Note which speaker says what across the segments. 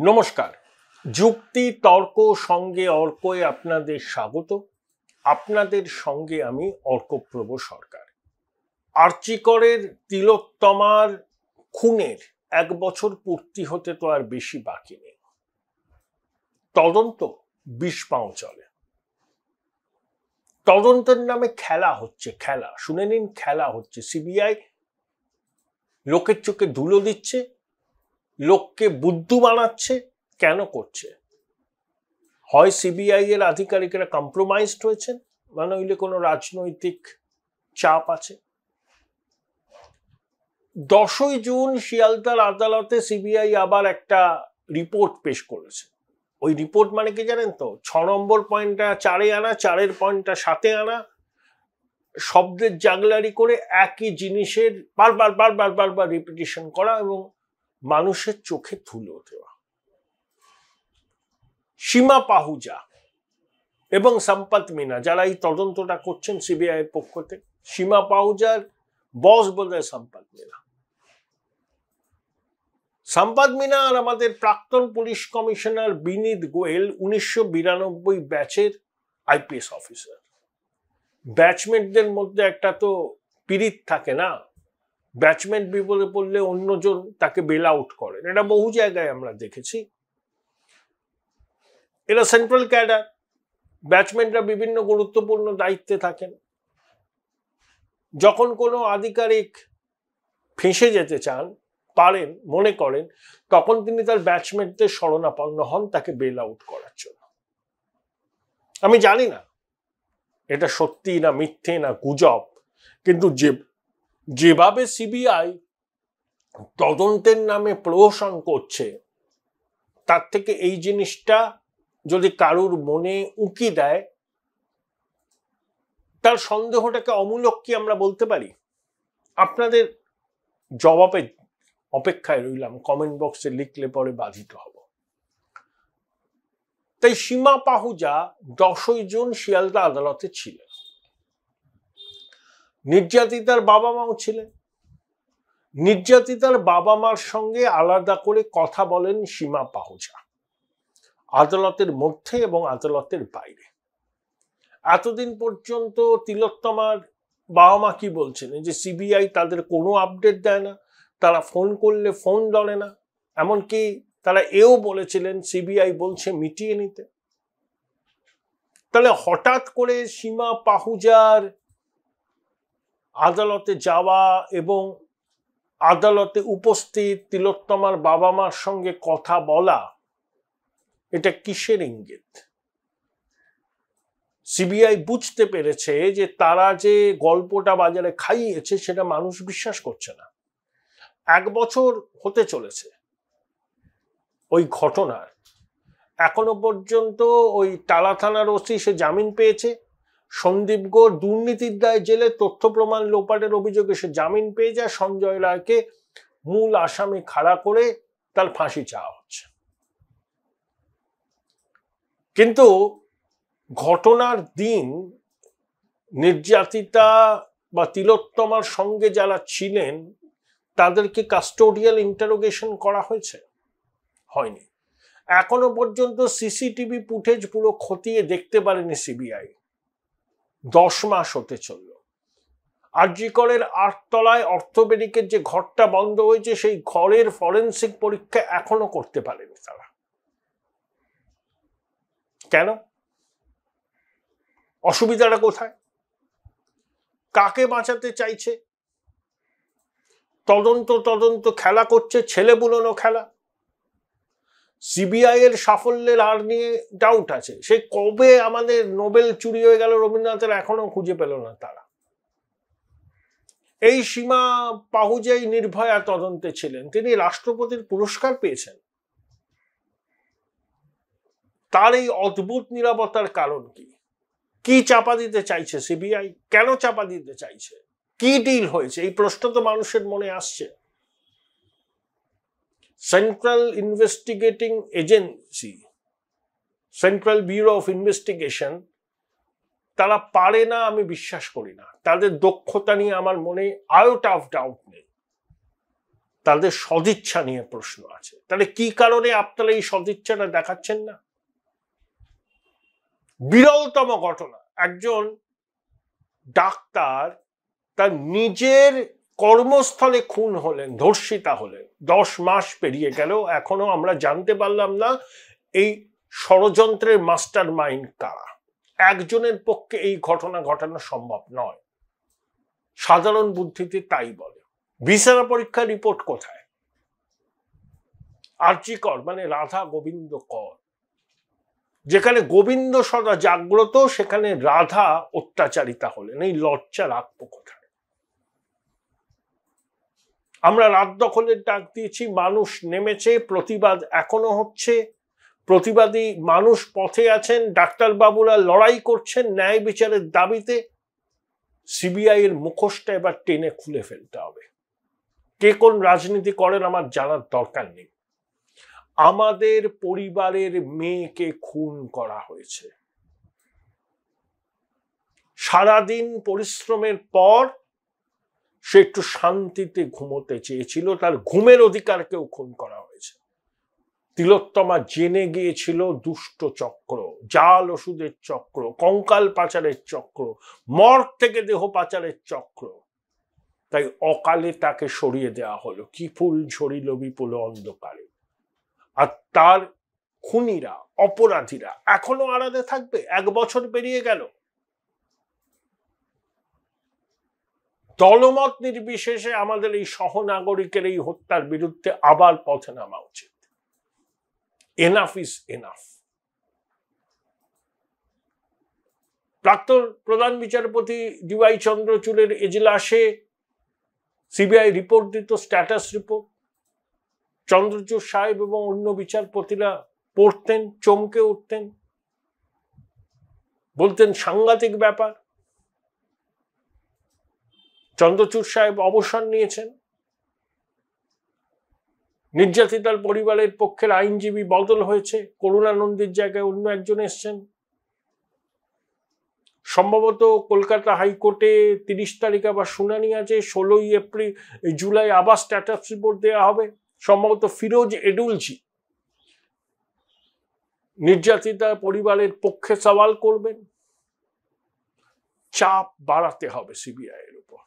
Speaker 1: নমস্কার। যুক্তি তর্ক সঙ্গে অর্কয়ে আপনাদের স্বাগত। আপনাদের সঙ্গে আমি অর্কপ্রভ সরকার। আর্চিকরের তিলোত্তমার খুনের 1 বছর পূর্তি হতে তো আর বেশি বাকি নেই। তদন্ত 20 পাঁও চলে। তদন্তের নামে খেলা হচ্ছে, খেলা শুনে নিন, খেলা হচ্ছে। সিবিআই লোকের চোখে ধুলো দিচ্ছে, লোককে বুদ্ধু বানাচ্ছে। কেন করছে? হয় সিবিআই এর আধিকারিকরা কম্প্রোমাইজড হয়েছেন, মানে হইলে কোনো রাজনৈতিক চাপ আছে। 10ই জুন শিয়ালদার আদালতে সিবিআই আবার একটা রিপোর্ট পেশ করেছে। ওই রিপোর্ট মানে কি জানেন তো? 6 নম্বর পয়েন্টটা 4-এ আনা, 4-এর পয়েন্টটা 7-এ আনা, শব্দের জাগলারি করে একই জিনিসের বারবার রিপিটিশন করা এবং মানুষের চোখে ধুলো দেওয়া। সীমা পাহুজা এবং সম্পত মিনা যারা এই তদন্তটা করছেন সিবিআই এর পক্ষ থেকে, সীমা পাহুজার বস বোধহয় সম্পত মিনা। সম্পত মিনা আর আমাদের প্রাক্তন পুলিশ কমিশনার বিনীত গোয়েল 1992 ব্যাচের আইপিএস অফিসার। ব্যাচমেটদের মধ্যে একটা তো পিরিত থাকে না, ব্যাচমেট বিপদে পড়লে অন্যজন তাকে বেল আউট করেন। এটা বহু জায়গায় আমরা দেখেছি। এরা সেন্ট্রাল ক্যাডার, ব্যাচমেটরা বিভিন্ন গুরুত্বপূর্ণ দায়িত্বে থাকেন। যখন কোনো আধিকারিক ফেঁসে যেতে চান, পারেন, মনে করেন, তখন তিনি তার ব্যাচমেটদের শরণাপন্ন হন তাকে বেল আউট করার জন্য। আমি জানি না এটা সত্যি না মিথ্যে না গুজব, কিন্তু যেভাবে সিবিআই তদন্তের নামে প্রহসন করছে, তার থেকে এই জিনিসটা যদি কারুর মনে উকি দেয়, তার সন্দেহটাকে অমূলক কি আমরা বলতে পারি? আপনাদের জবাবে অপেক্ষায় রইলাম, কমেন্ট বক্সে লিখলে পরে বাধিত হব। তাই সীমা পাহুজা 10ই জুন শিয়ালদা আদালতে ছিলেন। নির্যাতিতার বাবা মাও ছিলেন। নির্যাতিতার বাবা মার সঙ্গে আলাদা করে কথা বলেন সীমা পাহুজা, আদালতের মধ্যে এবং আদালতের বাইরে। এতদিন পর্যন্ত তিলোত্তমার বাবা মা কি বলছেন? যে সিবিআই তাদের কোনো আপডেট দেয় না, তারা ফোন করলে ফোন ধরে না, এমনকি তারা এও বলেছিলেন সিবিআই বলছে মিটিয়ে নিতে। তাহলে হঠাৎ করে সীমা পাহুজার আদালতে যাওয়া এবং আদালতে উপস্থিত তিলোত্তমার বাবা মার সঙ্গে কথা বলা, এটা কিসের ইঙ্গিত? সিবিআই বুঝতে পেরেছে যে তারা যে গল্পটা বাজারে খাইয়েছে সেটা মানুষ বিশ্বাস করছে না। 1 বছর হতে চলেছে ওই ঘটনার। এখনো পর্যন্ত ওই টালা থানার ওসি সে জামিন পেয়েছে। সন্দীপ ঘোষ দুর্নীতির দায়ে জেলে, তথ্য প্রমাণ লোপাটের অভিযোগে সে জামিন পেয়ে যায়। সঞ্জয় রায়কে মূল আসামি খাড়া করে তার ফাঁসি চাওয়া হচ্ছে। কিন্তু ঘটনার দিন নির্যাতিতা বা তিলোত্তমার সঙ্গে যারা ছিলেন তাদেরকে কাস্টোডিয়াল ইন্টারোগেশন করা হয়েছে? হয়নি। এখনো পর্যন্ত সিসিটিভি ফুটেজ পুরো খতিয়ে দেখতে পারেনি সিবিআই। 10 মাস হতে চলল। আরজিকরের 8 তলায় অর্থোপেডিকের যে ঘরটা বন্ধ হয়েছে, সেই ঘরের ফরেনসিক পরীক্ষা এখনো করতে পারেনি তারা। কেন? অসুবিধাটা কোথায়? কাকে বাঁচাতে চাইছে? তদন্ত খেলা করছে, ছেলে বুলানো খেলা। সিবিআই এর সাফল্যের আর নিয়ে ডাউট আছে। সে কবে আমাদের নোবেল চুরি হয়ে গেল রবীন্দ্রনাথের, এখনো খুঁজে পেল না তারা। এই সীমা পাহুজাই নির্ভয়া তদন্তে ছিলেন, তিনি রাষ্ট্রপতির পুরস্কার পেয়েছেন। তার এই অদ্ভুত নীরবতার কারণ কি? কি চাপা দিতে চাইছে সিবিআই? কেন চাপা দিতে চাইছে? কি ডিল হয়েছে? এই প্রশ্ন তো মানুষের মনে আসছে। Central investigating agency, central bureau of investigation, তারা পারে না আমি বিশ্বাস করি না। তাদের দক্ষতা নিয়ে আমার মনে আয়োটা অফ ডাউট নেই। তাদের সদিচ্ছা নিয়ে প্রশ্ন আছে। তাহলে কি কারণে আপনারা এই সদিচ্ছাটা দেখাচ্ছেন না? বিরলতম ঘটনা, একজন ডাক্তার তার নিজের কর্মস্থলে খুন হলেন, ধর্ষিতা হলেন, 10 মাস পেরিয়ে গেল, এখনো আমরা জানতে পারলাম না এই ষড়যন্ত্রের মাস্টার মাইন্ড কারা। একজনের পক্ষে এই ঘটনা ঘটানো সম্ভব নয়, সাধারণ বুদ্ধিতে তাই বলে। ভিসেরা পরীক্ষার রিপোর্ট কোথায়? আরজি কর মানে রাধা গোবিন্দ কর, যেখানে গোবিন্দ সদা জাগ্রত সেখানে রাধা অত্যাচারিতা হলেন, এই লজ্জা রাখবো কোথায়? আমরা রাত দখলের ডাক দিয়েছি, মানুষ নেমেছে, প্রতিবাদ এখনো হচ্ছে, প্রতিবাদী মানুষ পথে আছেন, ডাক্তারবাবুরা লড়াই করছেন ন্যায় বিচারের দাবিতে। সিবিআই এর মুখোশটা এবার টেনে খুলে ফেলতে হবে। কে কোন রাজনীতি করেন আমার জানার দরকার নেই। আমাদের পরিবারের মেয়েকে খুন করা হয়েছে, সারাদিন পরিশ্রমের পর সে একটু শান্তিতে ঘুমোতে চেয়েছিল, তার ঘুমের অধিকারকেও খুন করা হয়েছে। তিলোত্তমা জেনে গিয়েছিল দুষ্ট চক্র, জাল ওষুধের চক্র, কঙ্কাল পাচারের চক্র, মর্গ থেকে দেহ পাচারের চক্র, তাই অকালে তাকে সরিয়ে দেওয়া হলো। কি ফুল ঝরিল বিপুল অন্ধকারে। আর তার খুনিরা, অপরাধীরা এখনো আড়ালে থাকবে? 1 বছর পেরিয়ে গেল। দলমত নির্বিশেষে আমাদের এই সহনাগরিকের এই হত্যার বিরুদ্ধে আবার পথে নামা উচিত। Enough is enough. প্রাক্তন প্রধান বিচারপতি ডিওয়াই চন্দ্রচূড়ের এজলাসে সিবিআই রিপোর্ট দিত, স্ট্যাটাস রিপোর্ট। চন্দ্রচূড় সাহেব এবং অন্য বিচারপতিরা পড়তেন, চমকে উঠতেন, বলতেন সাংঘাতিক ব্যাপার। চন্দ্রচূড় সাহেব অবসর নিয়েছেন, নির্যাতিতার পরিবারের পক্ষের আইনজীবী বদল হয়েছে, করুণানন্দীর জায়গায় অন্য একজন এসছেন। সম্ভবত কলকাতা হাইকোর্টে 30 তারিখ আবার শুনানি আছে, 16 জুলাই আবার স্ট্যাটাস রিপোর্ট দেওয়া হবে। সম্ভবত ফিরোজ এডুলজি নির্যাতিতা পরিবারের পক্ষে সওয়াল করবেন। চাপ বাড়াতে হবে সিবিআই এর উপর।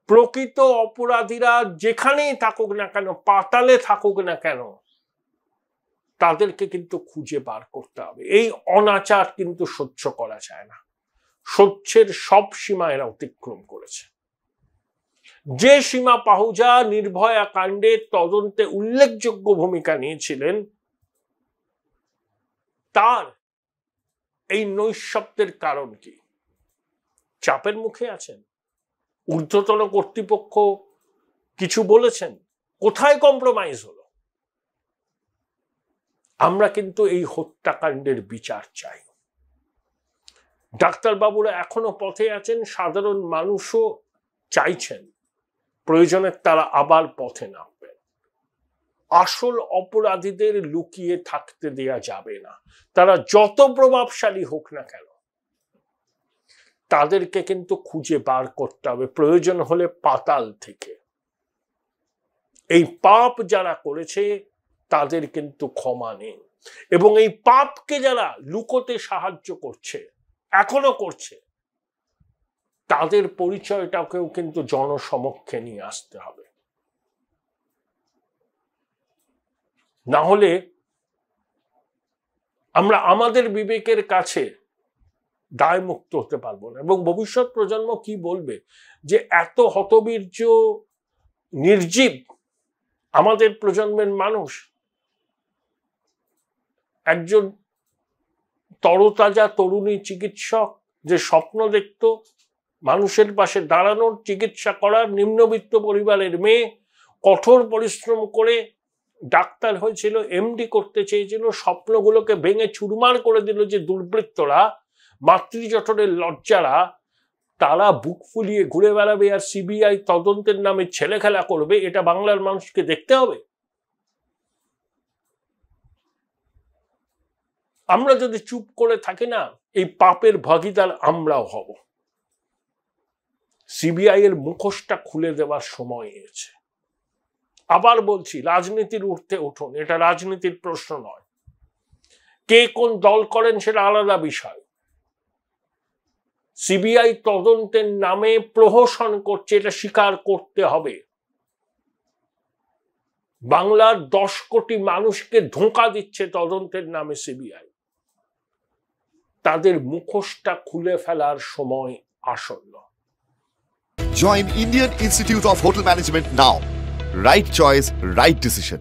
Speaker 1: প্রকৃত অপরাধীরা যেখানেই থাকুক না কেন, পাতালে থাকুক না কেন, তাদেরকে কিন্তু খুঁজে বার করতে হবে। এই অনাচার কিন্তু সহ্য করা যায় না। সহ্যের সব সীমা এরা অতিক্রম করেছে। যে সীমা পাহুজা নির্ভয়া কাণ্ডের তদন্তে উল্লেখযোগ্য ভূমিকা নিয়েছিলেন, তার এই নৈঃশব্দের কারণ কি? চাপের মুখে আছেন? ঊর্ধ্বতন কর্তৃপক্ষ কিছু বলেছেন? কোথায় কম্প্রোমাইজ হলো? আমরা কিন্তু এই হত্যাকাণ্ডের বিচার চাই। ডাক্তারবাবুরা এখনো পথে আছেন, সাধারণ মানুষও চাইছেন, প্রয়োজনে তারা আবার পথে নামবেন। আসল অপরাধীদের লুকিয়ে থাকতে দেয়া যাবে না। তারা যত প্রভাবশালী হোক না কেন, তাদেরকে কিন্তু খুঁজে বার করতে হবে, প্রয়োজন হলে পাতাল থেকে। এই পাপ যারা করেছে তাদের কিন্তু ক্ষমা নেই, এবং এই পাপকে যারা লুকোতে সাহায্য করছে, এখনো করছে, তাদের পরিচয়টাকেও কিন্তু জনসমক্ষে নিয়ে আসতে হবে। না হলে আমরা আমাদের বিবেকের কাছে দায় মুক্ত হতে পারবো না। এবং ভবিষ্যৎ প্রজন্ম কি বলবে যে এত হতবীর্য নির্জীব আমাদের প্রজন্মের মানুষ একজন তরতাজা তরুণী চিকিৎসক যে স্বপ্ন দেখত মানুষের পাশে দাঁড়ানোর, চিকিৎসা করার, নিম্নবিত্ত পরিবারের মেয়ে, কঠোর পরিশ্রম করে ডাক্তার হয়েছিল, এমডি করতে চেয়েছিল, স্বপ্নগুলোকে ভেঙে চুরমার করে দিল যে দুর্বৃত্তরা, মাতৃজঠরের লজ্জারা, তারা বুক ফুলিয়ে ঘুরে বেড়াবে আর সিবিআই তদন্তের নামে ছেলে খেলা করবে। এটা বাংলার মানুষকে দেখতে হবে। আমরা যদি চুপ করে থাকি না, এই পাপের ভাগীদার আমরাও হব। সিবিআই এর মুখোশটা খুলে দেওয়ার সময় এসেছে। আবার বলছি, রাজনীতির ঊর্ধ্বে উঠুন, এটা রাজনীতির প্রশ্ন নয়। কে কোন দল করেন সেটা আলাদা বিষয়। সিবিআই তদন্তের নামে প্রহসন করছে, এটা স্বীকার করতে হবে। বাংলার 10 কোটি মানুষকে ধোঁকা দিচ্ছে তদন্তের নামে সিবিআই। তাদের মুখোশটা খুলে ফেলার সময় আসন্ন।
Speaker 2: Join Indian Institute of Hotel Management now. Right choice, right decision.